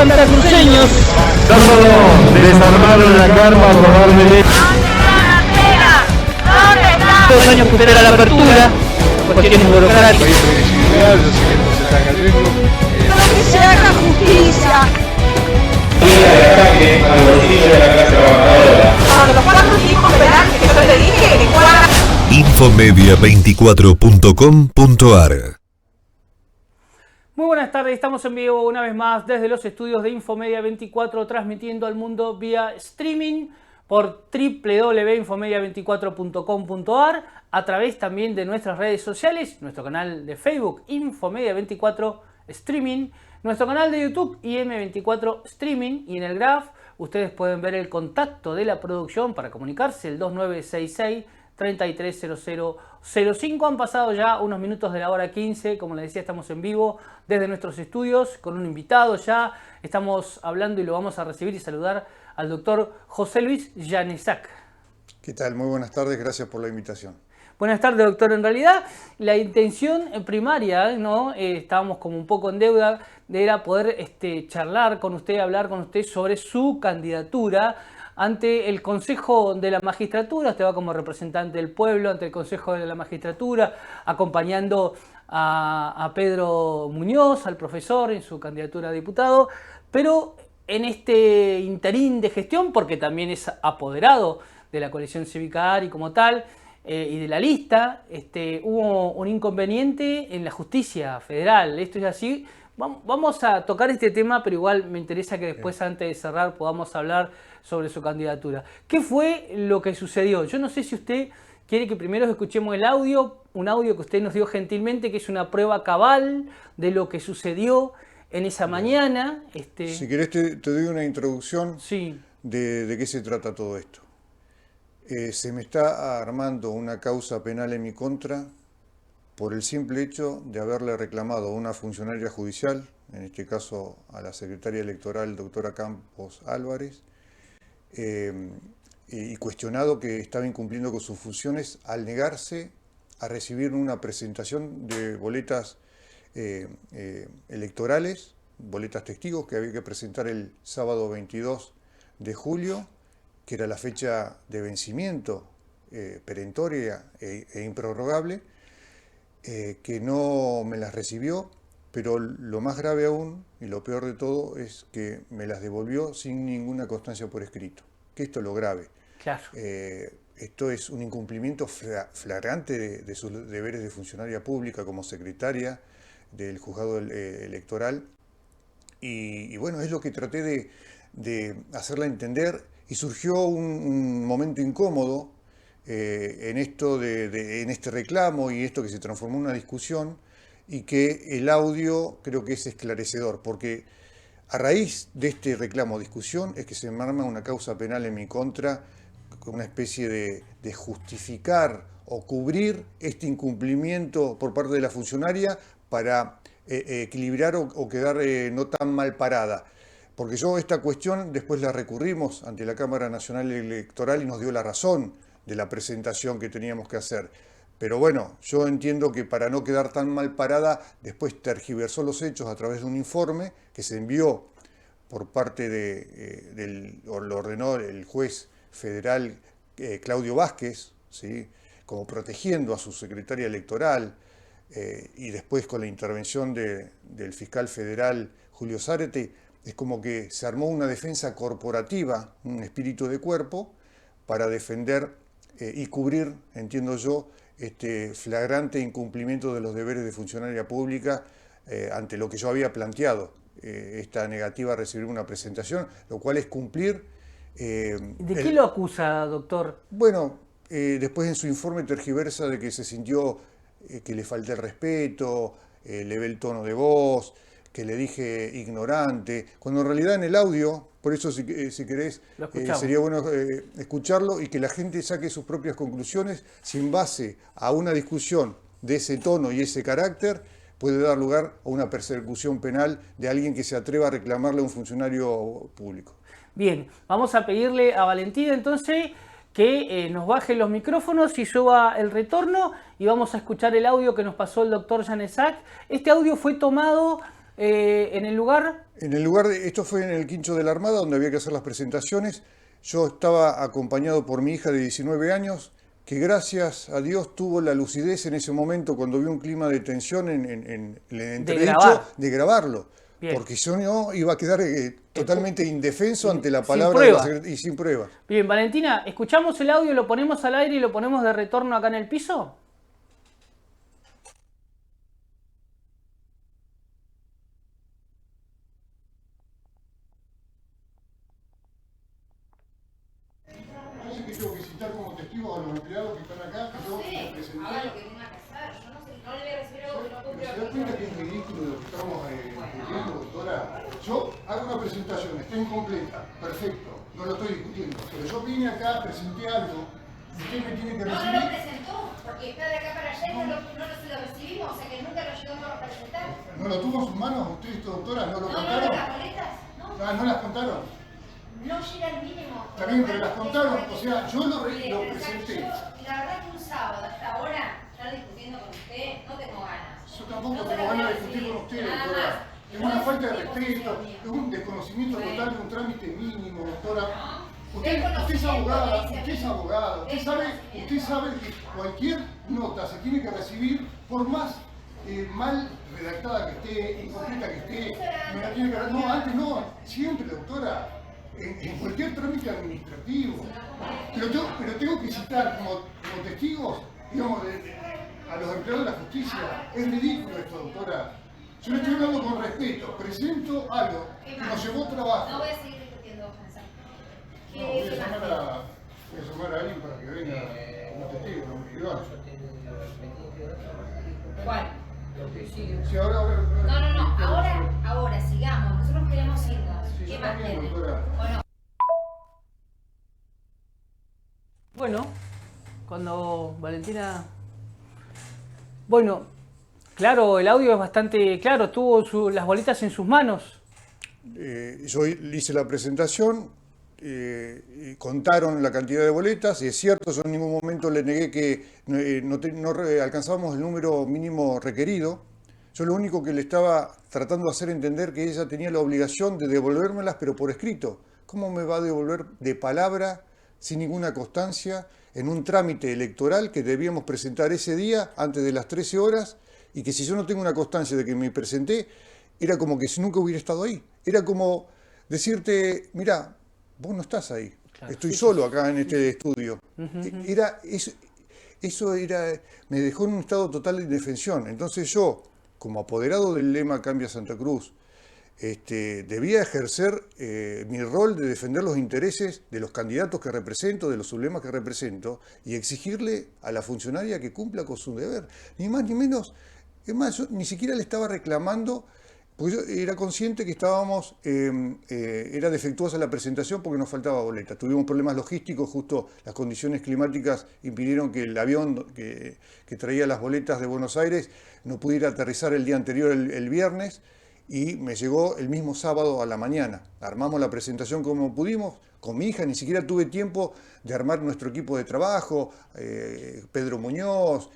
santacruceños. No solo desarmaron la carpa por darme leche. ¿Dónde está? 2 años que espera la apertura, cuestiones burocráticas. Pero que se haga justicia. Para los 4 tipos penales que yo te dije, que fueran... Infomedia24.com.ar. Muy buenas tardes, estamos en vivo una vez más desde los estudios de Infomedia 24, transmitiendo al mundo vía streaming por www.infomedia24.com.ar, a través también de nuestras redes sociales, nuestro canal de Facebook Infomedia 24 Streaming, nuestro canal de YouTube IM24 Streaming, y en el Graph ustedes pueden ver el contacto de la producción para comunicarse, el 2966 330005. Han pasado ya unos minutos de la hora 15, como les decía, estamos en vivo desde nuestros estudios con un invitado ya. Estamos hablando y lo vamos a recibir y saludar al doctor José Luis Janesac. ¿Qué tal? Muy buenas tardes, gracias por la invitación. Buenas tardes, doctor. En realidad, la intención primaria, ¿no? Estábamos como un poco en deuda, era poder charlar con usted, hablar con usted sobre su candidatura ante el Consejo de la Magistratura. Usted va como representante del pueblo ante el Consejo de la Magistratura, acompañando a Pedro Muñoz, al profesor, en su candidatura a diputado, pero en este interín de gestión, porque también es apoderado de la coalición Cívica ARI como tal, y de la lista, hubo un inconveniente en la justicia federal. Esto es así. Vamos a tocar este tema, pero igual me interesa que después, antes de cerrar, podamos hablar sobre su candidatura. ¿Qué fue lo que sucedió? Yo no sé si usted quiere que primero escuchemos el audio, un audio que usted nos dio gentilmente, que es una prueba cabal de lo que sucedió en esa mañana. Si querés te doy una introducción sí. de qué se trata todo esto. Se me está armando una causa penal en mi contra por el simple hecho de haberle reclamado a una funcionaria judicial, en este caso a la secretaria electoral doctora Campos Álvarez, y cuestionado que estaba incumpliendo con sus funciones al negarse a recibir una presentación de boletas electorales, boletas testigos que había que presentar el sábado 22 de julio, que era la fecha de vencimiento perentoria e improrrogable, que no me las recibió, pero lo más grave aún, y lo peor de todo, es que me las devolvió sin ninguna constancia por escrito. Que esto es lo grave. Claro. Esto es un incumplimiento flagrante de sus deberes de funcionaria pública como secretaria del juzgado electoral. Y bueno, es lo que traté de hacerla entender, y surgió un momento incómodo en este reclamo y esto que se transformó en una discusión, y que el audio creo que es esclarecedor, porque a raíz de este reclamo o discusión es que se me arma una causa penal en mi contra, con una especie de justificar o cubrir este incumplimiento por parte de la funcionaria para equilibrar o quedar no tan mal parada. Porque esta cuestión después la recurrimos ante la Cámara Nacional Electoral y nos dio la razón de la presentación que teníamos que hacer. Pero bueno, yo entiendo que para no quedar tan mal parada, después tergiversó los hechos a través de un informe que se envió por parte lo ordenó el juez federal Claudio Vázquez, ¿sí? Como protegiendo a su secretaria electoral, y después con la intervención del fiscal federal Julio Zárate. Es como que se armó una defensa corporativa, un espíritu de cuerpo, para defender y cubrir, entiendo yo, este flagrante incumplimiento de los deberes de funcionaria pública ante lo que yo había planteado, esta negativa a recibir una presentación, lo cual es cumplir... ¿De qué lo acusa, doctor? Bueno, después en su informe tergiversa de que se sintió que le falté el respeto, le ve el tono de voz, que le dije ignorante, cuando en realidad en el audio, por eso si querés, sería bueno escucharlo y que la gente saque sus propias conclusiones, si en base a una discusión de ese tono y ese carácter puede dar lugar a una persecución penal de alguien que se atreva a reclamarle a un funcionario público. Bien, vamos a pedirle a Valentina entonces que nos baje los micrófonos y suba el retorno, y vamos a escuchar el audio que nos pasó el doctor Janesac. Este audio fue tomado en el lugar? En el lugar, esto fue en el Quincho de la Armada, donde había que hacer las presentaciones. Yo estaba acompañado por mi hija de 19 años, que gracias a Dios tuvo la lucidez en ese momento, cuando vio un clima de tensión en el entredicho, de grabarlo. Bien. Porque yo no iba a quedar totalmente indefenso ante la palabra de la secretaria y sin pruebas. Bien, Valentina, ¿escuchamos el audio, lo ponemos al aire y lo ponemos de retorno acá en el piso? Como testigos a los empleados que están acá, que yo les presenté. Ahora lo que tenga que hacer, yo no sé, no le voy a recibir algo que no cumple. ¿Se da cuenta que es ridículo lo que estamos discutiendo, doctora? Yo hago una presentación, está incompleta, perfecto, no lo estoy discutiendo, pero yo vine acá, presenté algo, y usted me tiene que recibir. No lo presentó, porque está de acá para allá y no lo recibimos, o sea que nunca lo llegamos a presentar. ¿No lo tuvo en sus manos usted, doctora? ¿No lo contaron? No, las boletas, no. Ah, ¿no las contaron? No llega el mínimo. Está bien, pero las contaron, o sea, yo lo presenté. La verdad que un sábado, hasta ahora, estar discutiendo con usted, no tengo ganas. Yo tampoco tengo ganas de discutir con usted, doctora. Es una falta de respeto, es un desconocimiento total de un trámite mínimo, doctora. Usted es abogada, usted sabe que cualquier nota se tiene que recibir por más mal redactada que esté, incompleta que esté. No, antes no, siempre, doctora. En cualquier trámite administrativo. Pero tengo que citar como testigos, digamos, a los empleados de la justicia. Es ridículo esto, doctora. Yo le estoy hablando con respeto. Presento algo que nos llevó trabajo. No voy a seguir discutiendo, Hansa. Voy a llamar a alguien para que venga como testigo, como individual. ¿Cuál? Sí, ahora. No. Ahora, sigamos. Nosotros queremos irnos. Sí, ¿Qué más bien, tienen? Bueno, cuando Valentina... Bueno, claro, el audio es bastante claro, tuvo las boletas en sus manos. Yo hice la presentación, contaron la cantidad de boletas, y es cierto, yo en ningún momento le negué que no alcanzábamos el número mínimo requerido. Yo lo único que le estaba tratando de hacer entender que ella tenía la obligación de devolvérmelas, pero por escrito. ¿Cómo me va a devolver de palabra, sin ninguna constancia, en un trámite electoral que debíamos presentar ese día, antes de las 13 horas, y que si yo no tengo una constancia de que me presenté, era como que si nunca hubiera estado ahí? Era como decirte, mira, vos no estás ahí, claro, estoy solo acá en este estudio. Eso me dejó en un estado total de indefensión. Entonces yo, como apoderado del lema Cambia Santa Cruz, debía ejercer mi rol de defender los intereses de los candidatos que represento, de los sublemas que represento, y exigirle a la funcionaria que cumpla con su deber. Ni más ni menos. Es más, yo ni siquiera le estaba reclamando, porque yo era consciente que era defectuosa la presentación porque nos faltaba boleta. Tuvimos problemas logísticos, justo las condiciones climáticas impidieron que el avión que traía las boletas de Buenos Aires no pudiera aterrizar el día anterior, el viernes, y me llegó el mismo sábado a la mañana. Armamos la presentación como pudimos, con mi hija, ni siquiera tuve tiempo de armar nuestro equipo de trabajo, Pedro Muñoz,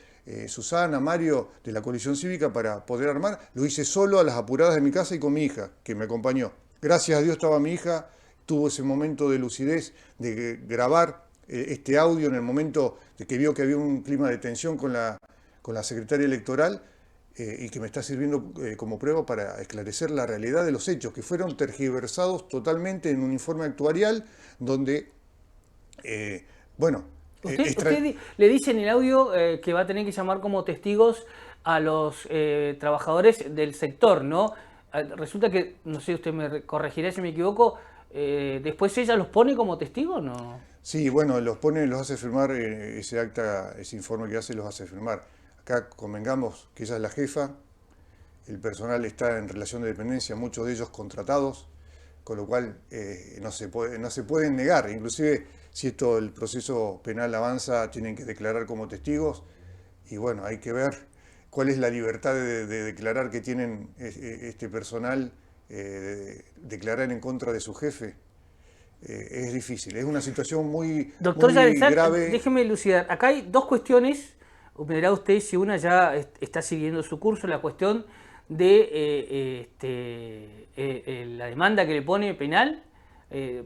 Susana, Mario, de la coalición cívica, para poder armar. Lo hice solo a las apuradas de mi casa y con mi hija, que me acompañó. Gracias a Dios estaba mi hija, tuvo ese momento de lucidez de grabar este audio en el momento de que vio que había un clima de tensión con la secretaria electoral, y que me está sirviendo como prueba para esclarecer la realidad de los hechos, que fueron tergiversados totalmente en un informe actuarial donde, Usted le dice en el audio que va a tener que llamar como testigos a los trabajadores del sector, ¿no? Resulta que, no sé, usted me corregirá si me equivoco, después ella los pone como testigos, ¿no? Sí, bueno, los hace firmar, ese acta, ese informe que hace los hace firmar. Acá convengamos que ella es la jefa, el personal está en relación de dependencia, muchos de ellos contratados, con lo cual no se pueden negar. Inclusive, si el proceso penal avanza, tienen que declarar como testigos, y bueno, hay que ver cuál es la libertad de declarar que tienen este personal, declarar en contra de su jefe. Es difícil, es una situación muy, Doctor muy Yarzar, grave. Déjeme elucidar. Acá hay dos cuestiones. Me dirá usted si una ya está siguiendo su curso, la cuestión de la demanda que le pone penal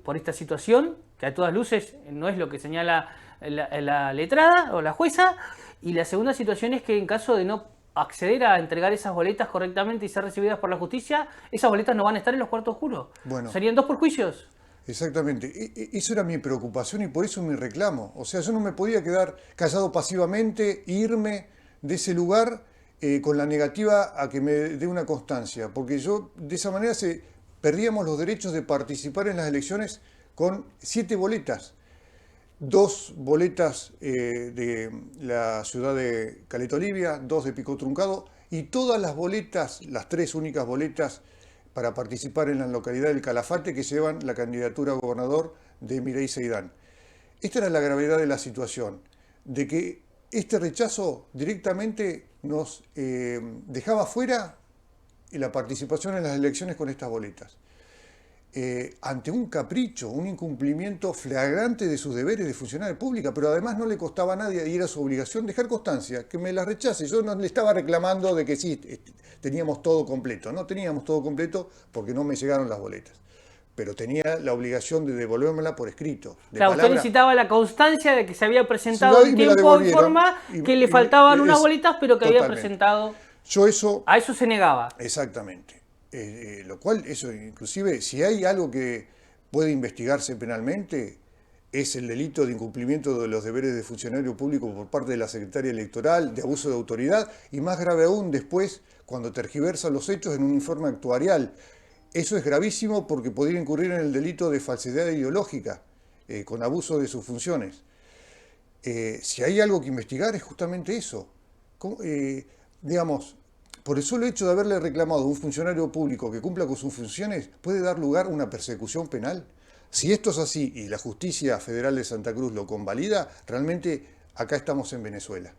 por esta situación, que a todas luces no es lo que señala la letrada o la jueza. Y la segunda situación es que en caso de no acceder a entregar esas boletas correctamente y ser recibidas por la justicia, esas boletas no van a estar en los cuartos oscuros. Bueno. Serían 2 perjuicios. Exactamente, eso era mi preocupación y por eso mi reclamo. O sea, yo no me podía quedar callado pasivamente, irme de ese lugar con la negativa a que me dé una constancia, porque yo de esa manera perdíamos los derechos de participar en las elecciones con 7 boletas. 2 boletas de la ciudad de Caleta Olivia, 2 de Pico Truncado y todas las boletas, las 3 únicas boletas para participar en la localidad del Calafate que llevan la candidatura a gobernador de Mireille Seidán. Esta era la gravedad de la situación, de que este rechazo directamente nos dejaba fuera la participación en las elecciones con estas boletas. Ante un capricho, un incumplimiento flagrante de sus deberes de funcionaria pública, pero además no le costaba a nadie y era su obligación dejar constancia, que me la rechace. Yo no le estaba reclamando de que sí, teníamos todo completo. No teníamos todo completo porque no me llegaron las boletas, pero tenía la obligación de devolvérmela por escrito. Claro, usted necesitaba la constancia de que se había presentado en tiempo y forma, que le faltaban unas bolitas, pero que había presentado. A eso se negaba. Exactamente. Lo cual, eso inclusive, si hay algo que puede investigarse penalmente, es el delito de incumplimiento de los deberes de funcionario público por parte de la secretaria electoral, de abuso de autoridad, y más grave aún después, cuando tergiversan los hechos en un informe actuarial. Eso es gravísimo porque podría incurrir en el delito de falsedad ideológica, con abuso de sus funciones. Si hay algo que investigar es justamente eso. Digamos, por el solo hecho de haberle reclamado a un funcionario público que cumpla con sus funciones, puede dar lugar a una persecución penal. Si esto es así y la Justicia Federal de Santa Cruz lo convalida, realmente acá estamos en Venezuela.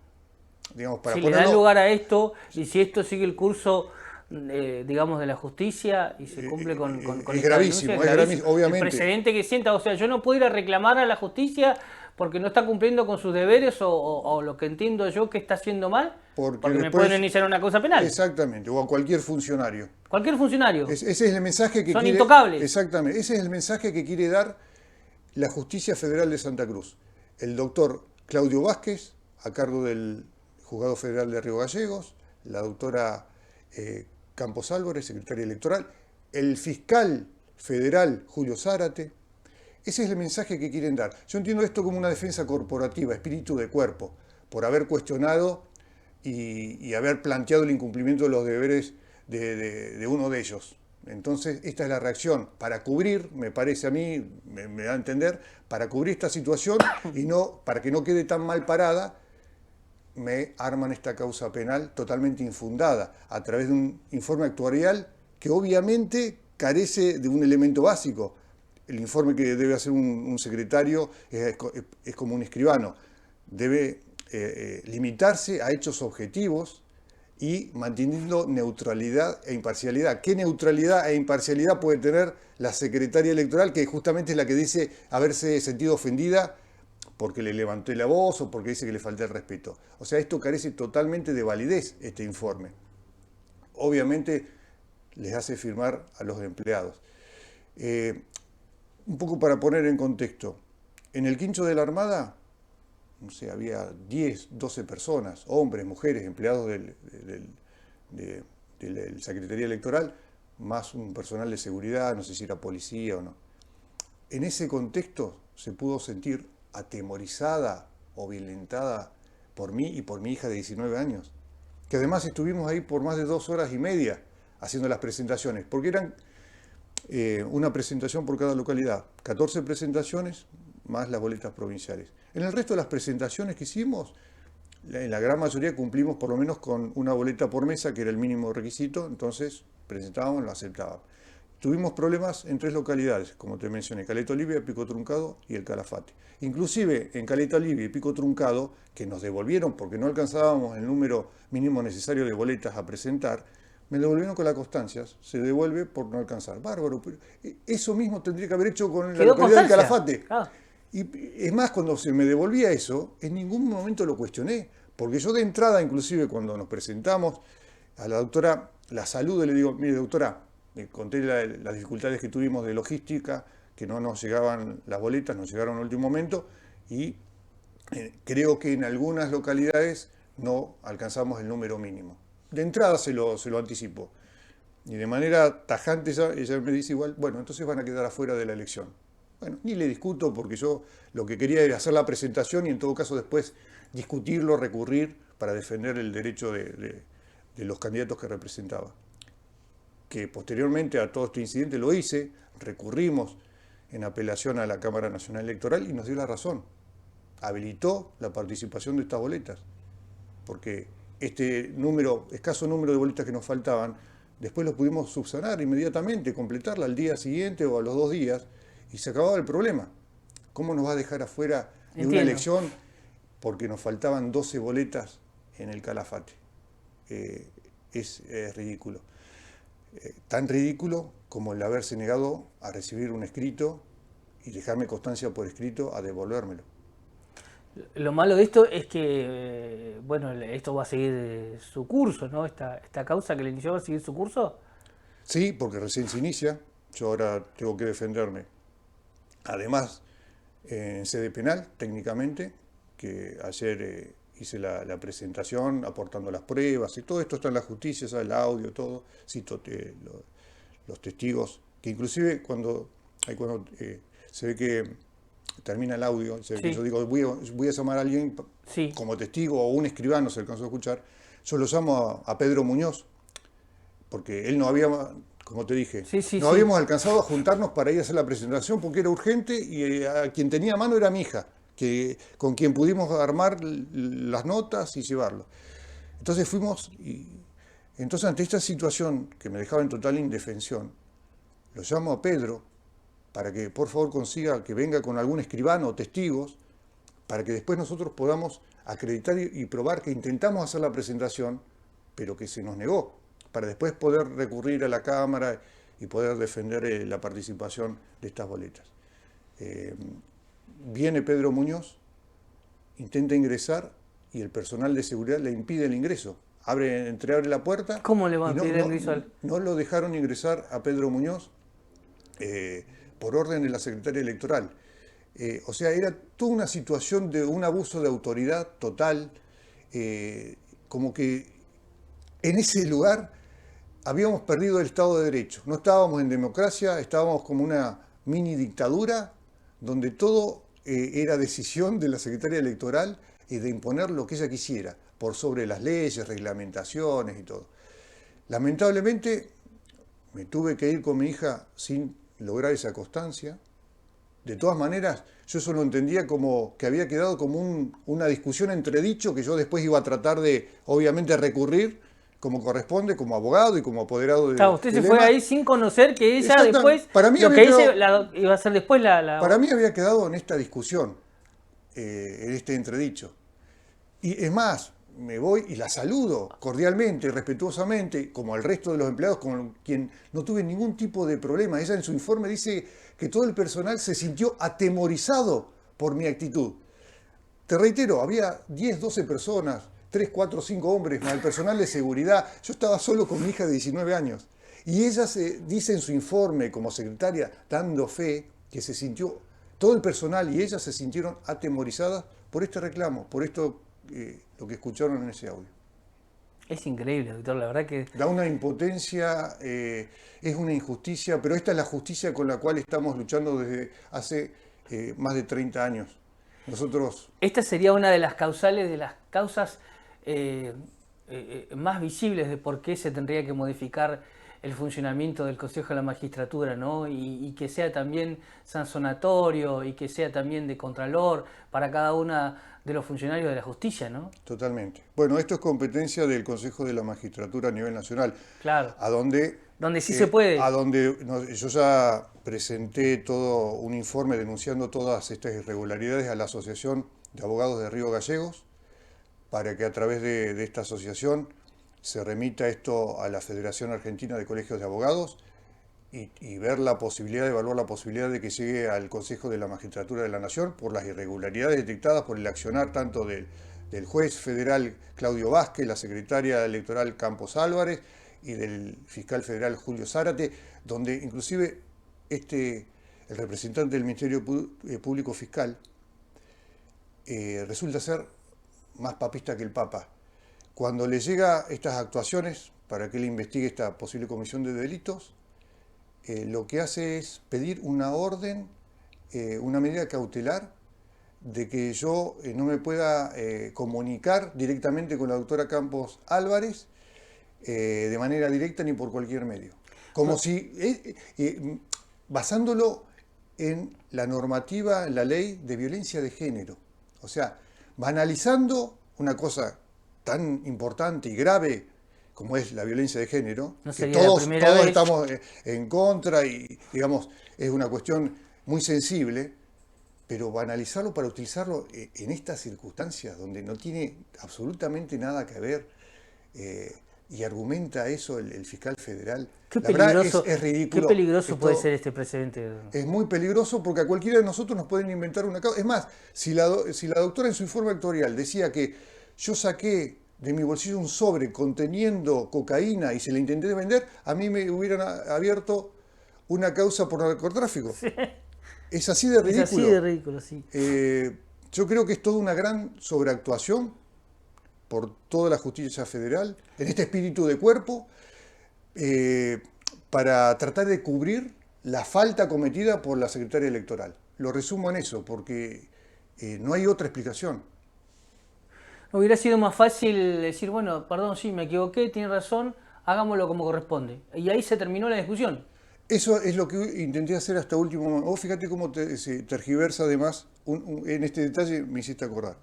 Digamos, para si le da lugar a esto y si esto sigue el curso, digamos, de la justicia y se cumple con es gravísimo, es gravísimo, obviamente. El precedente que sienta, o sea, yo no puedo ir a reclamar a la justicia porque no está cumpliendo con sus deberes o lo que entiendo yo que está haciendo mal, porque me pueden iniciar una causa penal. Exactamente, o a cualquier funcionario. Cualquier funcionario. Ese es el mensaje que son intocables. Exactamente, ese es el mensaje que quiere dar la Justicia Federal de Santa Cruz. El doctor Claudio Vázquez, a cargo del Juzgado Federal de Río Gallegos, la doctora Campos Álvarez, secretaria electoral, el fiscal federal Julio Zárate. Ese es el mensaje que quieren dar. Yo entiendo esto como una defensa corporativa, espíritu de cuerpo, por haber cuestionado y haber planteado el incumplimiento de los deberes de uno de ellos. Entonces, esta es la reacción para cubrir, me parece a mí, me da a entender, para cubrir esta situación y no para que no quede tan mal parada, me arman esta causa penal totalmente infundada a través de un informe actuarial que obviamente carece de un elemento básico. El informe que debe hacer un secretario es como un escribano. Debe limitarse a hechos objetivos y manteniendo neutralidad e imparcialidad. ¿Qué neutralidad e imparcialidad puede tener la secretaria electoral, que justamente es la que dice haberse sentido ofendida porque le levanté la voz o porque dice que le falté el respeto? O sea, esto carece totalmente de validez, este informe. Obviamente les hace firmar a los empleados. Un poco para poner en contexto, en el quincho de la Armada, no sé, había 10, 12 personas, hombres, mujeres, empleados de la Secretaría Electoral, más un personal de seguridad, no sé si era policía o no. En ese contexto se pudo sentir atemorizada o violentada por mí y por mi hija de 19 años, que además estuvimos ahí por más de 2 horas y media haciendo las presentaciones, porque eran una presentación por cada localidad, 14 presentaciones más las boletas provinciales. En el resto de las presentaciones que hicimos, en la gran mayoría cumplimos por lo menos con una boleta por mesa, que era el mínimo requisito, entonces presentábamos, lo aceptaban. Tuvimos problemas en 3 localidades, como te mencioné, Caleta Olivia, Pico Truncado y el Calafate. Inclusive en Caleta Olivia y Pico Truncado, que nos devolvieron porque no alcanzábamos el número mínimo necesario de boletas a presentar, me devolvieron con las constancias, se devuelve por no alcanzar. Bárbaro, pero eso mismo tendría que haber hecho con la localidad del Calafate. Ah. Y es más, cuando se me devolvía eso, en ningún momento lo cuestioné, porque yo de entrada, inclusive cuando nos presentamos, a la doctora la saludo y le digo, mire doctora, me conté las dificultades que tuvimos de logística, que no nos llegaban las boletas, nos llegaron al último momento y creo que en algunas localidades no alcanzamos el número mínimo. De entrada se lo anticipo. Y de manera tajante ella me dice igual, bueno, entonces van a quedar afuera de la elección. Bueno, ni le discuto porque yo lo que quería era hacer la presentación y en todo caso después discutirlo, recurrir para defender el derecho de los candidatos que representaba. Que posteriormente a todo este incidente lo hice, recurrimos en apelación a la Cámara Nacional Electoral y nos dio la razón. Habilitó la participación de estas boletas, porque este escaso número de boletas que nos faltaban, después lo pudimos subsanar inmediatamente, completarla al día siguiente o a los 2 días, y se acababa el problema. ¿Cómo nos va a dejar afuera de una elección porque nos faltaban 12 boletas en el Calafate? Es ridículo. Tan ridículo como el haberse negado a recibir un escrito y dejarme constancia por escrito a devolvérmelo. Lo malo de esto es que, bueno, esto va a seguir su curso, ¿no? Esta causa que le inició va a seguir su curso. Sí, porque recién se inicia. Yo ahora tengo que defenderme. Además, en sede penal, técnicamente, que ayer hice la presentación aportando las pruebas y todo esto está en la justicia, ¿sabes? El audio, todo. Cito los testigos, que inclusive cuando se ve que termina el audio, que yo digo, voy a llamar a alguien como testigo o un escribano, se alcanzó a escuchar, yo lo llamo a Pedro Muñoz, porque él no había, como te dije, no habíamos alcanzado a juntarnos para ir a hacer la presentación porque era urgente y a quien tenía a mano era mi hija, con quien pudimos armar las notas y llevarlo. Entonces fuimos, entonces ante esta situación que me dejaba en total indefensión, lo llamo a Pedro, para que por favor consiga que venga con algún escribano o testigos, para que después nosotros podamos acreditar y probar que intentamos hacer la presentación, pero que se nos negó, para después poder recurrir a la Cámara y poder defender la participación de estas boletas. Viene Pedro Muñoz, intenta ingresar y el personal de seguridad le impide el ingreso. Entreabre la puerta. ¿Cómo le va a impedir el ingreso? No lo dejaron ingresar a Pedro Muñoz. Por orden de la secretaria electoral. O sea, era toda una situación de un abuso de autoridad total, como que en ese lugar habíamos perdido el Estado de Derecho. No estábamos en democracia, estábamos como una mini dictadura, donde todo era decisión de la secretaria electoral y de imponer lo que ella quisiera, por sobre las leyes, reglamentaciones y todo. Lamentablemente, me tuve que ir con mi hija sin lograr esa constancia. De todas maneras, yo eso lo entendía como que había quedado como una discusión entredicho que yo después iba a tratar de, obviamente, recurrir como corresponde, como abogado y como apoderado de... Claro, usted se fue ahí sin conocer que ella después... Para mí lo que iba a hacer después Para mí había quedado en esta discusión, en este entredicho. Y es más, me voy y la saludo cordialmente, respetuosamente, como al resto de los empleados con quien no tuve ningún tipo de problema. Ella en su informe dice que todo el personal se sintió atemorizado por mi actitud. Te reitero, había 10, 12 personas, 3, 4, 5 hombres, más el personal de seguridad. Yo estaba solo con mi hija de 19 años. Y ella dice en su informe como secretaria, dando fe, que se sintió, todo el personal y ella se sintieron atemorizadas por este reclamo, por esto lo que escucharon en ese audio. Es increíble, doctor, la verdad que... Da una impotencia, es una injusticia, pero esta es la justicia con la cual estamos luchando desde hace más de 30 años. Nosotros... Esta sería una de las causales, de las causas más visibles de por qué se tendría que modificar el funcionamiento del Consejo de la Magistratura, ¿no? Y que sea también sancionatorio y que sea también de contralor para cada uno de los funcionarios de la justicia, ¿no? Totalmente. Bueno, esto es competencia del Consejo de la Magistratura a nivel nacional. Claro. Donde sí se puede. Yo ya presenté todo un informe denunciando todas estas irregularidades a la Asociación de Abogados de Río Gallegos, para que a través de esta asociación se remita esto a la Federación Argentina de Colegios de Abogados y ver la posibilidad, evaluar la posibilidad de que llegue al Consejo de la Magistratura de la Nación por las irregularidades detectadas por el accionar tanto del juez federal Claudio Vázquez, la secretaria electoral Campos Álvarez y del fiscal federal Julio Zárate, donde inclusive el representante del Ministerio Público Fiscal resulta ser más papista que el Papa. Cuando le llega estas actuaciones para que él investigue esta posible comisión de delitos, lo que hace es pedir una orden, una medida cautelar de que yo no me pueda comunicar directamente con la doctora Campos Álvarez de manera directa ni por cualquier medio. Como si, basándolo en la normativa, en la ley de violencia de género. O sea, banalizando una cosa tan importante y grave como es la violencia de género, no que sería la todos primera vez. estamos en contra y, digamos, es una cuestión muy sensible, pero banalizarlo para utilizarlo en estas circunstancias donde no tiene absolutamente nada que ver y argumenta eso el fiscal federal. Qué La verdad peligroso, es ridículo. qué peligroso Esto puede ser este precedente. es muy peligroso porque a cualquiera de nosotros nos pueden inventar una causa. Es más, si la doctora en su informe actuarial decía que yo saqué de mi bolsillo un sobre conteniendo cocaína y se la intenté vender, a mí me hubieran abierto una causa por narcotráfico. Sí. Es así de ridículo. Es así de ridículo, sí. Yo creo que es toda una gran sobreactuación por toda la justicia federal, en este espíritu de cuerpo, para tratar de cubrir la falta cometida por la secretaria electoral. Lo resumo en eso, porque no hay otra explicación. Hubiera sido más fácil decir, bueno, perdón, sí, me equivoqué, tiene razón, hagámoslo como corresponde. Y ahí se terminó la discusión. Eso es lo que intenté hacer hasta último momento. Vos fíjate cómo se tergiversa además, en este detalle me hiciste acordar.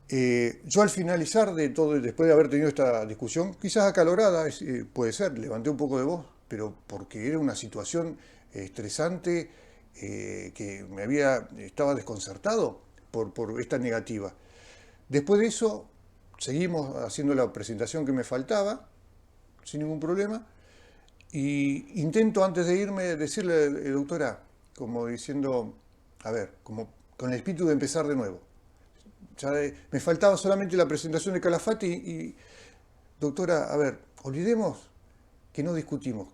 Yo al finalizar de todo, después de haber tenido esta discusión, quizás acalorada, puede ser, levanté un poco de voz, pero porque era una situación estresante, que estaba desconcertado por esta negativa. Después de eso, seguimos haciendo la presentación que me faltaba, sin ningún problema, y intento antes de irme decirle, doctora, como diciendo, a ver, como con el espíritu de empezar de nuevo. Ya me faltaba solamente la presentación de Calafate y doctora, a ver, olvidemos que no discutimos,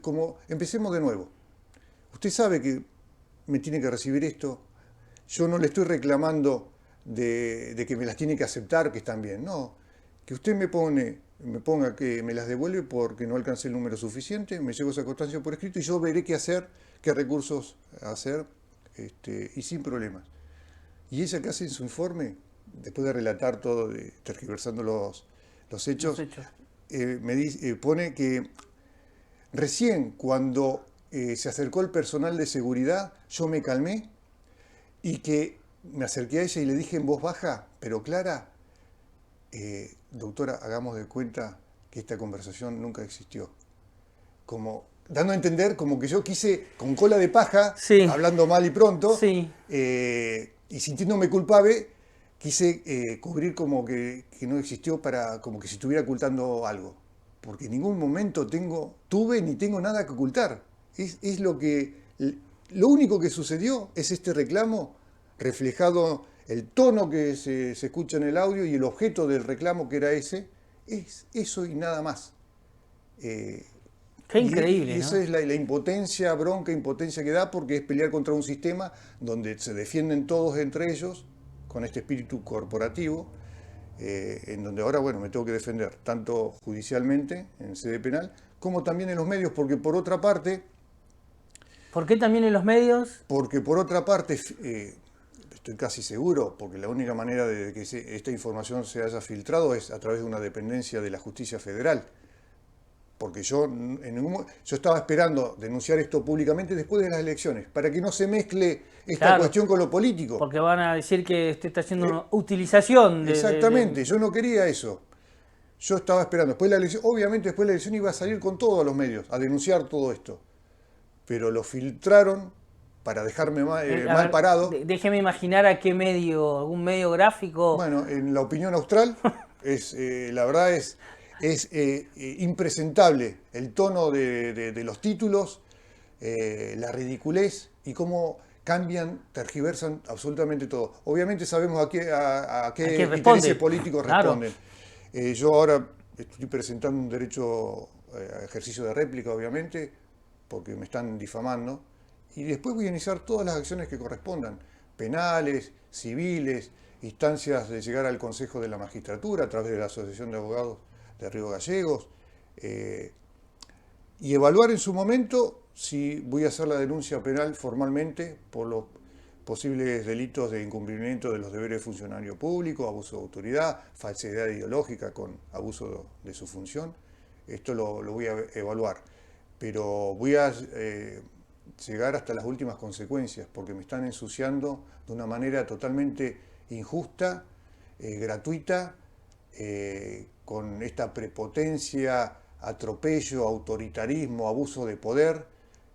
como empecemos de nuevo. Usted sabe que me tiene que recibir esto, yo no le estoy reclamando de que me las tiene que aceptar, que están bien, no, que usted me ponga que me las devuelve porque no alcancé el número suficiente, me llevo esa constancia por escrito y yo veré qué hacer, qué recursos hacer, y sin problemas. Y ella que hace en su informe, después de relatar todo, tergiversando los hechos, pone que recién cuando se acercó el personal de seguridad, yo me calmé y que me acerqué a ella y le dije en voz baja, pero clara, doctora, hagamos de cuenta que esta conversación nunca existió. Como dando a entender como que yo quise, con cola de paja, sí, hablando mal y pronto, sí, y sintiéndome culpable, quise cubrir como que no existió, como que si estuviera ocultando algo. Porque en ningún momento tuve ni tengo nada que ocultar. Es lo único que sucedió es este reclamo reflejado, el tono que se escucha en el audio y el objeto del reclamo que era ese, es eso y nada más. Qué increíble, y esa, ¿no? Es la impotencia, bronca, impotencia que da, porque es pelear contra un sistema donde se defienden todos entre ellos, con este espíritu corporativo, en donde ahora, bueno, me tengo que defender, tanto judicialmente, en sede penal, como también en los medios, porque por otra parte... ¿Por qué también en los medios? Porque por otra parte, estoy casi seguro, porque la única manera de que esta información se haya filtrado es a través de una dependencia de la justicia federal. Porque yo estaba esperando denunciar esto públicamente después de las elecciones, para que no se mezcle esta cuestión con lo político. Porque van a decir que usted está haciendo una utilización Exactamente, yo no quería eso. Yo estaba esperando. Después de la elección, obviamente después de la elección iba a salir con todos los medios a denunciar todo esto. Pero lo filtraron para dejarme mal parado. Déjeme imaginar a qué medio, algún medio gráfico. Bueno, en La Opinión Austral, la verdad es impresentable el tono de los títulos, la ridiculez y cómo cambian, tergiversan absolutamente todo. Obviamente sabemos a qué intereses políticos responden. Yo ahora estoy presentando un derecho a ejercicio de réplica, obviamente, porque me están difamando, y después voy a iniciar todas las acciones que correspondan, penales, civiles, instancias de llegar al Consejo de la Magistratura a través de la Asociación de Abogados de Río Gallegos, y evaluar en su momento si voy a hacer la denuncia penal formalmente por los posibles delitos de incumplimiento de los deberes de funcionario público, abuso de autoridad, falsedad ideológica con abuso de su función. Esto lo voy a evaluar, pero voy a llegar hasta las últimas consecuencias, porque me están ensuciando de una manera totalmente injusta, gratuita, con esta prepotencia, atropello, autoritarismo, abuso de poder,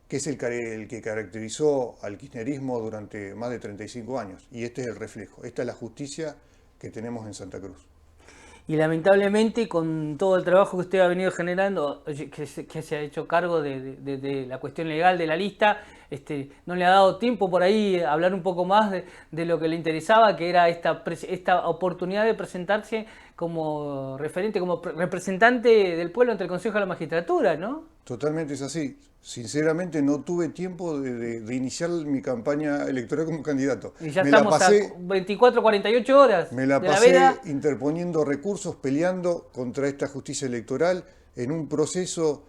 que es el que caracterizó al kirchnerismo durante más de 35 años. Y este es el reflejo, esta es la justicia que tenemos en Santa Cruz. Y lamentablemente, con todo el trabajo que usted ha venido generando, que se ha hecho cargo de la cuestión legal de la lista, no le ha dado tiempo por ahí a hablar un poco más de lo que le interesaba, que era esta oportunidad de presentarse como referente, como representante del pueblo ante el Consejo de la Magistratura, ¿no? Totalmente es así. Sinceramente no tuve tiempo de iniciar mi campaña electoral como candidato. Y ya estamos a 24, 48 horas. Me la pasé interponiendo recursos, peleando contra esta justicia electoral en un proceso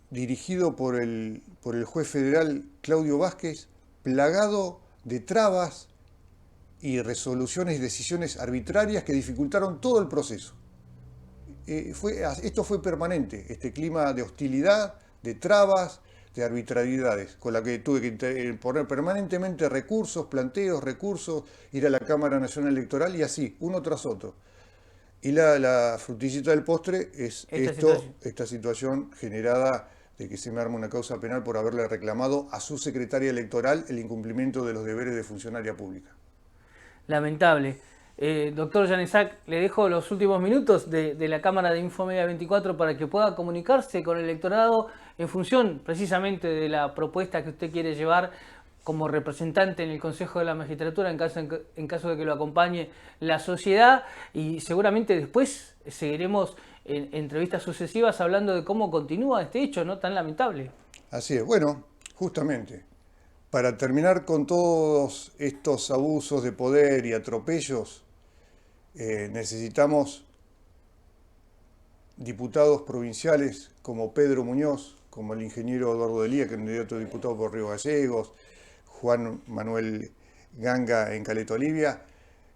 dirigido por el juez federal Claudio Vázquez, plagado de trabas y resoluciones y decisiones arbitrarias que dificultaron todo el proceso. Esto fue permanente, este clima de hostilidad, de trabas, de arbitrariedades, con la que tuve que poner permanentemente recursos, planteos, recursos, ir a la Cámara Nacional Electoral y así, uno tras otro. Y la frutillita del postre es esta situación generada de que se me arma una causa penal por haberle reclamado a su secretaria electoral el incumplimiento de los deberes de funcionaria pública. Lamentable. Doctor Janesac, le dejo los últimos minutos de la cámara de Infomedia 24 para que pueda comunicarse con el electorado en función precisamente de la propuesta que usted quiere llevar como representante en el Consejo de la Magistratura en caso de que lo acompañe la sociedad, y seguramente después seguiremos en entrevistas sucesivas hablando de cómo continúa este hecho, ¿no?, tan lamentable. Así es. Bueno, justamente, para terminar con todos estos abusos de poder y atropellos, necesitamos diputados provinciales como Pedro Muñoz, como el ingeniero Eduardo Delía, candidato a diputado por Río Gallegos, Juan Manuel Ganga en Caleta Olivia,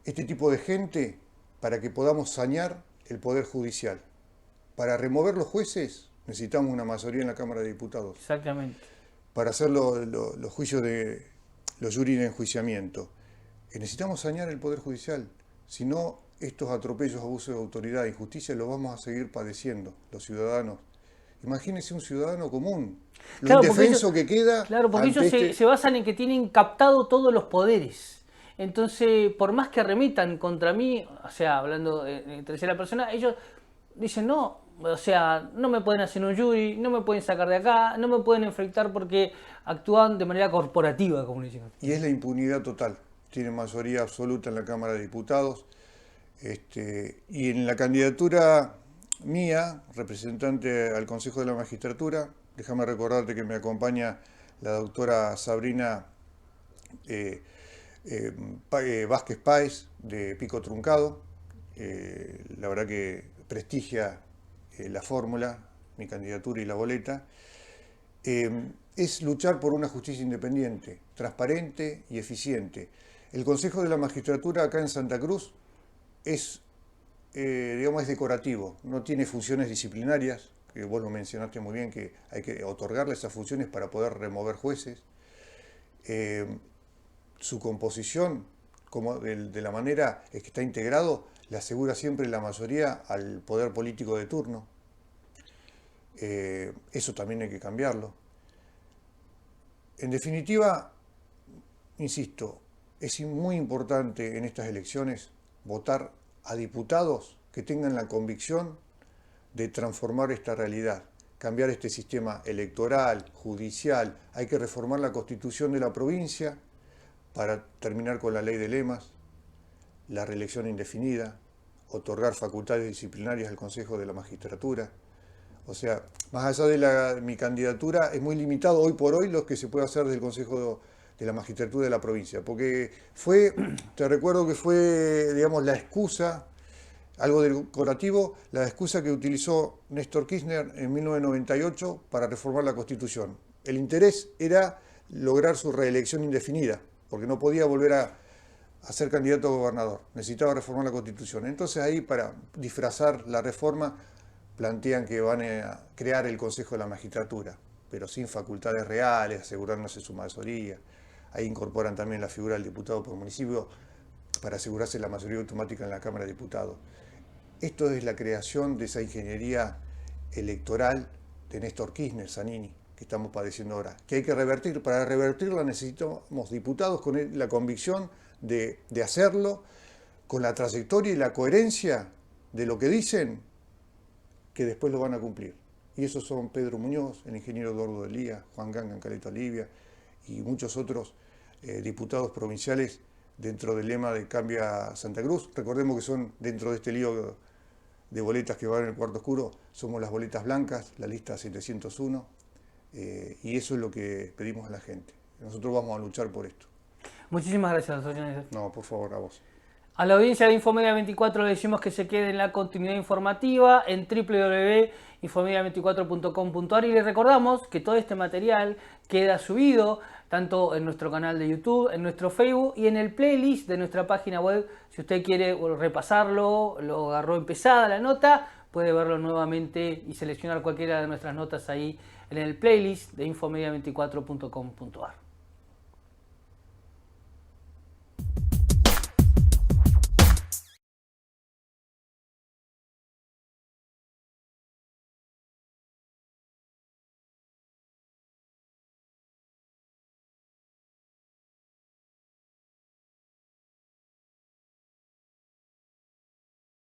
este tipo de gente para que podamos sanear el Poder Judicial. Para remover los jueces necesitamos una mayoría en la Cámara de Diputados. Exactamente. Para hacer los juicios de los juris de enjuiciamiento. Necesitamos sanear el Poder Judicial. Si no, estos atropellos, abusos de autoridad, injusticia, los vamos a seguir padeciendo los ciudadanos. Imagínense un ciudadano común, lo indefenso que queda. Claro, porque ellos se basan en que tienen captado todos los poderes. Entonces, por más que arremitan contra mí, o sea, hablando en tercera persona, ellos dicen, no, o sea, no me pueden hacer un jury, no me pueden sacar de acá, no me pueden enfrentar porque actúan de manera corporativa, como dicen. Y es la impunidad total. Tienen mayoría absoluta en la Cámara de Diputados. Y en la candidatura mía, representante al Consejo de la Magistratura, déjame recordarte que me acompaña la doctora Sabrina Vázquez Páez de Pico Truncado. La verdad que prestigia la fórmula, mi candidatura y la boleta. Es luchar por una justicia independiente, transparente y eficiente. El Consejo de la Magistratura acá en Santa Cruz es decorativo, no tiene funciones disciplinarias, que vos lo mencionaste muy bien, que hay que otorgarle esas funciones para poder remover jueces. Su composición, como de la manera es que está integrado, le asegura siempre la mayoría al poder político de turno. Eso también hay que cambiarlo. En definitiva, insisto, es muy importante en estas elecciones votar a diputados que tengan la convicción de transformar esta realidad, cambiar este sistema electoral, judicial. Hay que reformar la Constitución de la provincia para terminar con la ley de lemas, la reelección indefinida, otorgar facultades disciplinarias al Consejo de la Magistratura. O sea, más allá de mi candidatura, es muy limitado hoy por hoy lo que se puede hacer del Consejo de la Magistratura de la provincia, porque te recuerdo que fue, digamos, la excusa, algo decorativo, la excusa que utilizó Néstor Kirchner en 1998 para reformar la Constitución. El interés era lograr su reelección indefinida, porque no podía volver a ser candidato a gobernador, necesitaba reformar la Constitución. Entonces ahí, para disfrazar la reforma, plantean que van a crear el Consejo de la Magistratura, pero sin facultades reales, asegurándose su mayoría. Ahí incorporan también la figura del diputado por municipio para asegurarse la mayoría automática en la Cámara de Diputados. Esto es la creación de esa ingeniería electoral de Néstor Kirchner, Zanini, que estamos padeciendo ahora, que hay que revertir. Para revertirla necesitamos diputados con la convicción de hacerlo, con la trayectoria y la coherencia de lo que dicen, que después lo van a cumplir. Y esos son Pedro Muñoz, el ingeniero Eduardo Delía, Juan Ganga en Caleta Olivia y muchos otros diputados provinciales dentro del lema de Cambia Santa Cruz. Recordemos que son, dentro de este lío de boletas que van en el cuarto oscuro, somos las boletas blancas, la lista 701, y eso es lo que pedimos a la gente. Nosotros vamos a luchar por esto. Muchísimas gracias, señor Néstor. No, por favor, a vos. A la audiencia de Infomedia 24 le decimos que se quede en la continuidad informativa en www.infomedia24.com.ar y le recordamos que todo este material queda subido tanto en nuestro canal de YouTube, en nuestro Facebook y en el playlist de nuestra página web. Si usted quiere repasarlo, lo agarró empezada la nota, puede verlo nuevamente y seleccionar cualquiera de nuestras notas ahí en el playlist de infomedia24.com.ar.